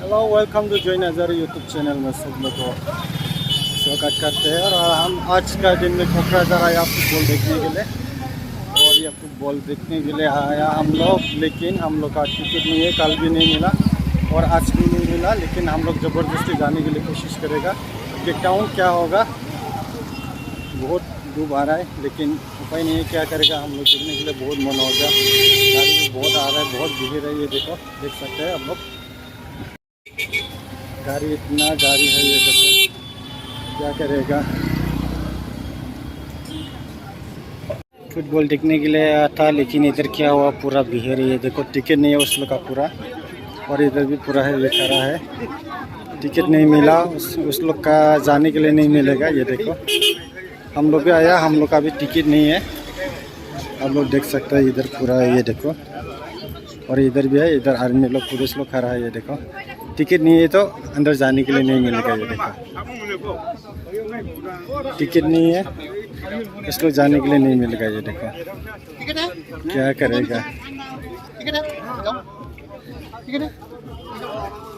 Hello, welcome to Joy नज़ारा YouTube channel में सब लोग को स्वागत करते हैं। और हम आज का दिन में कोकराझार आया फुटबॉल देखने के लिए। और ये फुटबॉल देखने के लिए आया हम लोग, लेकिन हम लोग का टिकट नहीं है, कल भी नहीं मिला और आज भी नहीं मिला। लेकिन हम लोग ज़बरदस्ती जाने के लिए कोशिश करेगा। देखता हूँ क्या होगा। बहुत डूब आ रहा है लेकिन उपाय नहीं है, क्या करेगा। हम लोग देखने के लिए बहुत मन हो गया। गाड़ी बहुत आ रहा है, बहुत भीड़ है। ये देखो, देख सकते हैं आप लोग, गाड़ी इतना गाड़ी है। ये देखो क्या करेगा। फुटबॉल देखने के लिए आया था लेकिन इधर क्या हुआ, पूरा भीड़ है। ये देखो टिकट नहीं है उस लोग का पूरा, और इधर भी पूरा है, ये खड़ा है। टिकट नहीं मिला उस लोग का, जाने के लिए नहीं मिलेगा। ये देखो हम लोग भी आया, हम लोग का भी टिकट नहीं है। आप लोग देख सकते हैं इधर पूरा है, ये देखो। और इधर भी है, इधर आर्मी लोग पुलिस लोग खड़ा है। ये देखो टिकट नहीं है तो अंदर जाने के लिए नहीं मिलेगा। ये देखो टिकट नहीं है, इस लोग जाने के लिए नहीं मिलेगा। ये देखो क्या करेगा।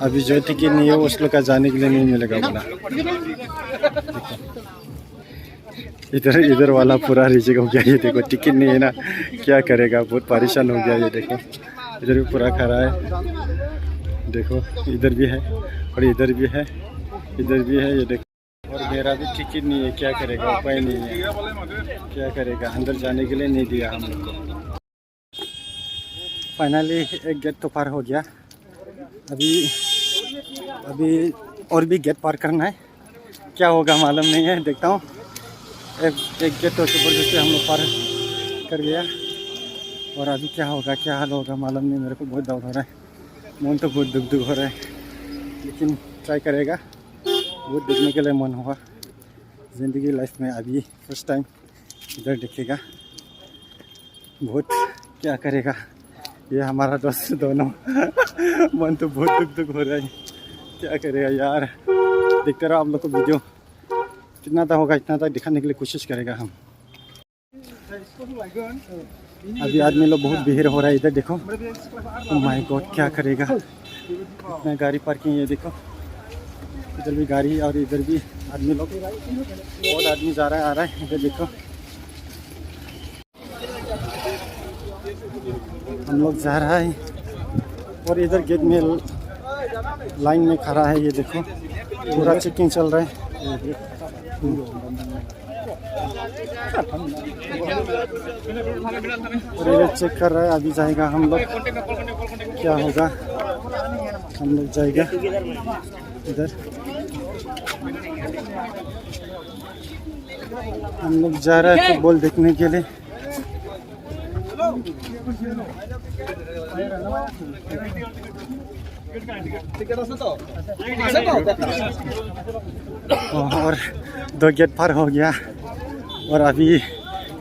अभी जो टिकट नहीं है उस लोग का जाने के लिए नहीं मिलेगा बोला। इधर वाला पूरा रिजेक्ट हो गया। ये देखो टिकट नहीं है ना, क्या करेगा, बहुत परेशान हो गया। ये देखो इधर भी पूरा खड़ा है। देखो इधर भी है और इधर भी है, इधर भी है। ये देखो, और मेरा भी टिकट नहीं है, क्या करेगा, उपाय नहीं है, क्या करेगा। अंदर जाने के लिए नहीं दिया हम लोग को। फाइनली एक गेट तो पार हो गया। अभी और भी गेट पार करना है, क्या होगा मालूम नहीं है। देखता हूँ। एक गेट तो ज़बरदस्ती हम लोग पार कर गया, और अभी क्या होगा, क्या हाल होगा मालूम नहीं। मेरे को बहुत डाउट हो रहा है, मन तो बहुत दुख हो रहा है, लेकिन ट्राई करेगा। बहुत देखने के लिए मन हुआ ज़िंदगी लाइफ में। अभी फर्स्ट टाइम इधर दिखेगा, बहुत क्या करेगा। ये हमारा दोस्त दोनों मन तो बहुत दुख हो रहा है, क्या करेगा यार। देखते रहो आप लोग को वीडियो, कितना तक होगा इतना तक दिखाने के लिए कोशिश करेगा हम। अभी आदमी लोग बहुत भीड़ हो रहा है। इधर देखो, ओह माय गॉड, क्या करेगा। इतना गाड़ी पार्किंग, ये देखो इधर भी गाड़ी और इधर भी आदमी लोग, बहुत आदमी जा रहा है आ रहा है। इधर देखो हम लोग जा रहा है, और इधर गेट में लाइन में खड़ा है। ये देखो पूरा चेकिंग चल रहा है। और इधर चेक कर रहा है, अभी जाएगा हम लोग, क्या होगा। हम लोग जाएगा इधर, हम लोग जा रहा है फुटबॉल देखने के लिए। और 2 गेट पार हो गया, और अभी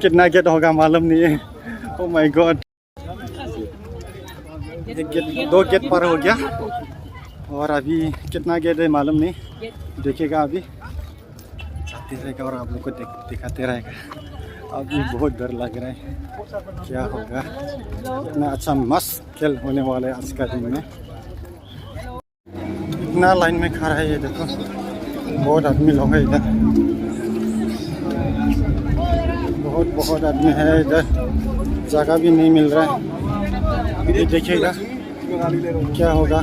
कितना गेट होगा मालूम नहीं है। ओह माय गॉड, 2 गेट पार हो गया, और अभी कितना गेट है मालूम नहीं, देखेगा अभी जाते रहेगा और आप लोग को दिखाते रहेगा। अभी बहुत डर लग रहा है, क्या होगा। इतना अच्छा मस्त खेल होने वाला है आज का दिन में। इतना लाइन में खड़ा है, ये देखो बहुत आदमी लोग है इधर, बहुत आदमी है इधर। जगह भी नहीं मिल रहा है। ये देखिएगा क्या होगा,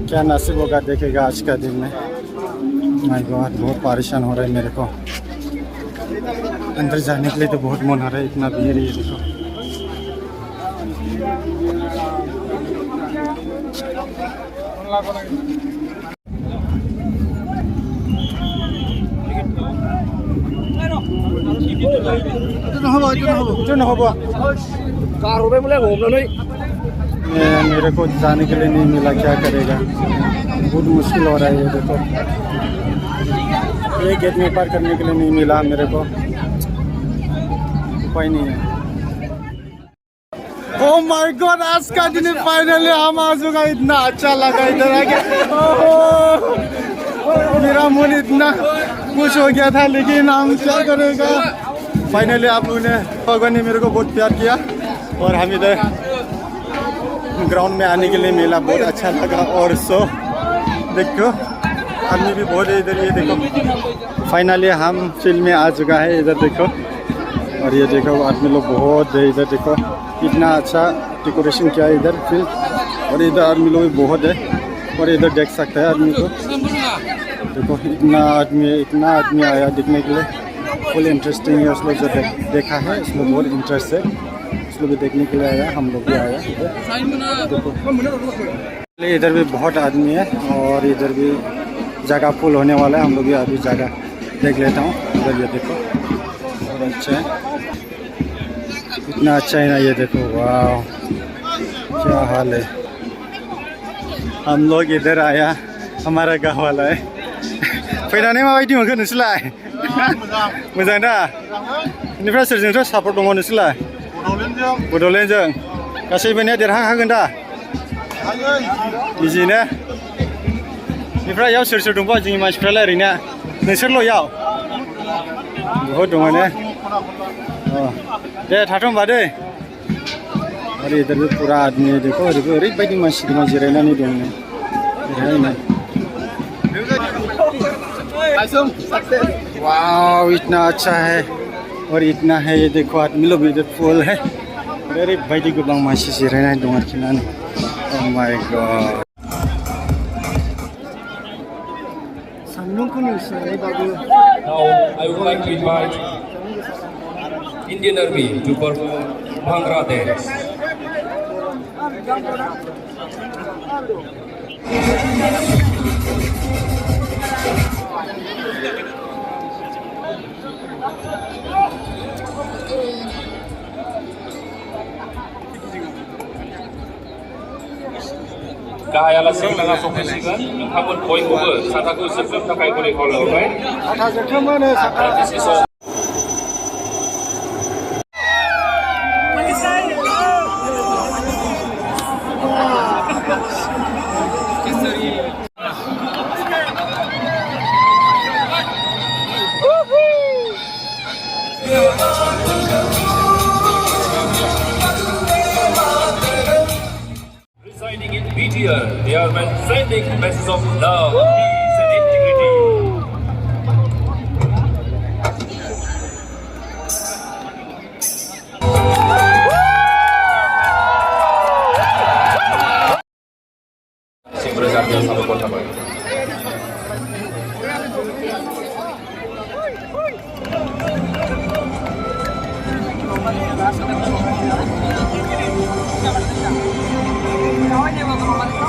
क्या नसीब होगा, देखेगा आज का दिन में। माय गॉड, बहुत परेशान हो रहा है मेरे को। अंदर जाने के लिए तो बहुत मन हो रहा है, इतना भीड़ है। ये देखो मेरे को जाने के लिए नहीं मिला, क्या करेगा, बहुत मुश्किल हो रहा है। ये देखो ये गेट में पार करने के लिए नहीं मिला मेरे को, उपाय नहीं है। ओह माय गॉड, आज का दिन फाइनली हम आ चुका। इतना अच्छा लगा इधर आके, मेरा मन इतना खुश हो गया था, लेकिन हम क्या करेगा। फाइनली आप लोगों ने, भगवान ने मेरे को बहुत प्यार किया, और हम इधर ग्राउंड में आने के लिए मिला, बहुत अच्छा लगा। और सो देखो आदमी भी बहुत है इधर, ये देखो फाइनली हम फील्ड में आ चुका है। इधर देखो, और ये देखो आदमी लोग बहुत है इधर, देखो इतना अच्छा डेकोरेशन किया है इधर फील्ड, और इधर आदमी लोग भी बहुत है। और इधर देख सकते हैं आदमी को, देखो इतना आदमी आया देखने के लिए, फुल इंटरेस्टिंग है। उस लोग जो देखा है उसमें बहुत इंटरेस्ट है, उस लोग भी देखने के लिए आया, हम लोग भी आया इधर। देखो इधर भी बहुत आदमी है, और इधर भी जगह फुल होने वाला है। हम लोग भी अभी जगह देख लेता हूँ। इधर ये देखो बहुत अच्छा है, इतना अच्छा है ना, ये देखो वाह क्या हाल है। हम लोग इधर आया, हमारा गाँव वाला है। फैनानै माबायदि मोनखो नोंसोरलाय? मोजां दा? बेनिफ्राय सोरजोंथ' सापर्ट दङ नोंसोरलाय? बड'लेण्डजों। गासैबोनिया देरहाखागोन दा? इजिनो? बेनिफ्राय इयाव सोर सोर दंबा जोंनि मानसिफ्रालाय ओरैनो? नोंसोरल' इयाव? बहुद दङ ने? दे थाथ' होनबा दै। और इधर भी पूरा आदमी है, देखो ओरैबायदि मानसि दङ जिरायनानै दङ ओरैहायनो। वाव इतना अच्छा है, और इतना है, ये देखो आदमी लोग इधर फुल है, ओरैबायदि गोबां मानसि जिरायनानै दं आरोखि ना। Oh my God. Now I would like to invite Indian Army to perform Bhangra dance. गाहायालासे नोंथाङा सफैसिगोन। नोंथांमोन बयखौबो साथाखौ जोख्लोबनो थाखाय गले खावलायहरबाय। Residing in BTR, they are sending messages of love, peace, and integrity. Sing bersama sama kota baru. Ini